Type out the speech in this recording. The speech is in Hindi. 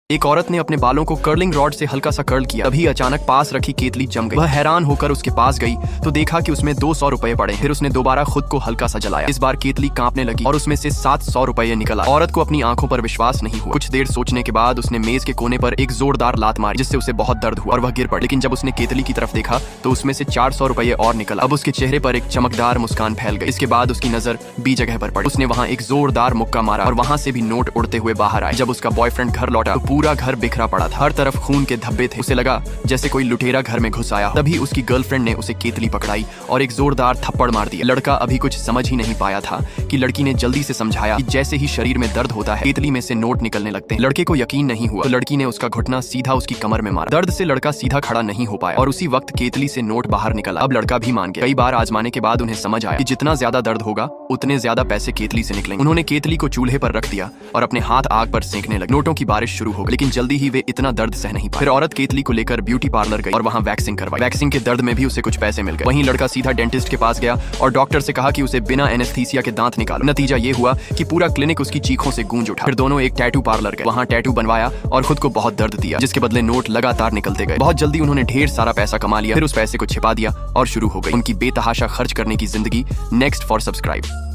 एक औरत ने अपने बालों को कर्लिंग रॉड से हल्का सा कर्ल किया, तभी अचानक पास रखी केतली जम गई। वह हैरान होकर उसके पास गई तो देखा कि उसमें 200 रुपए पड़े। फिर उसने दोबारा खुद को हल्का सा जलाया। इस बार केतली कांपने लगी और उसमें से 700 रुपए निकला। औरत को अपनी आंखों पर विश्वास नहीं हुआ। कुछ देर सोचने के बाद उसने मेज के कोने पर एक जोरदार लात मारी, जिससे उसे बहुत दर्द हुआ और वह गिर पड़ी। लेकिन जब उसने केतली की तरफ देखा तो उसमें से 400 रुपए और निकला। अब उसके चेहरे पर एक चमकदार मुस्कान फैल गई। इसके बाद उसकी नजर बी जगह पर पड़ी। उसने वहाँ एक जोरदार मुक्का मारा और वहाँ से भी नोट उड़ते हुए बाहर आए। जब उसका बॉयफ्रेंड घर लौटा तो पूरा घर बिखरा पड़ा था। हर तरफ खून के धब्बे थे। उसे लगा जैसे कोई लुटेरा घर में घुस आया। तभी उसकी गर्लफ्रेंड ने उसे केतली पकड़ाई और एक जोरदार थप्पड़ मार दिया। लड़का अभी कुछ समझ ही नहीं पाया था कि लड़की ने जल्दी से समझाया कि जैसे ही शरीर में दर्द होता है केतली में से नोट निकलने लगते हैं। लड़के को यकीन नहीं हुआ तो लड़की ने उसका घुटना सीधा उसकी कमर में मारा। दर्द से लड़का सीधा खड़ा नहीं हो पाया और उसी वक्त केतली से नोट बाहर निकला। अब लड़का भी मान गया। कई बार आजमाने के बाद उन्हें समझ आया कि जितना ज्यादा दर्द होगा उतने ज्यादा पैसे केतली से निकलेंगे। उन्होंने केतली को चूल्हे पर रख दिया और अपने हाथ आग पर सेंकने लगे। नोटों की बारिश शुरू हो गई, लेकिन जल्दी ही वे इतना दर्द सह नहीं पाए। फिर औरत केतली को लेकर ब्यूटी पार्लर गई और वहाँ वैक्सिंग करवाई। वैक्सिंग के दर्द में भी उसे कुछ पैसे मिल गए। वहीं लड़का सीधा डेंटिस्ट के पास गया और डॉक्टर से कहा कि उसे बिना एनेस्थीसिया के दांत निकालो। नतीजा ये हुआ कि पूरा क्लिनिक उसकी चीखों से गूंज उठा। फिर दोनों एक टैटू पार्लर गए, वहाँ टैटू बनवाया और खुद को बहुत दर्द दिया, जिसके बदले नोट लगातार निकलते गए। बहुत जल्दी उन्होंने ढेर सारा पैसा कमा लिया। फिर उस पैसे को छिपा दिया और शुरू हो गई उनकी बेतहाशा खर्च करने की जिंदगी। Next for subscribe.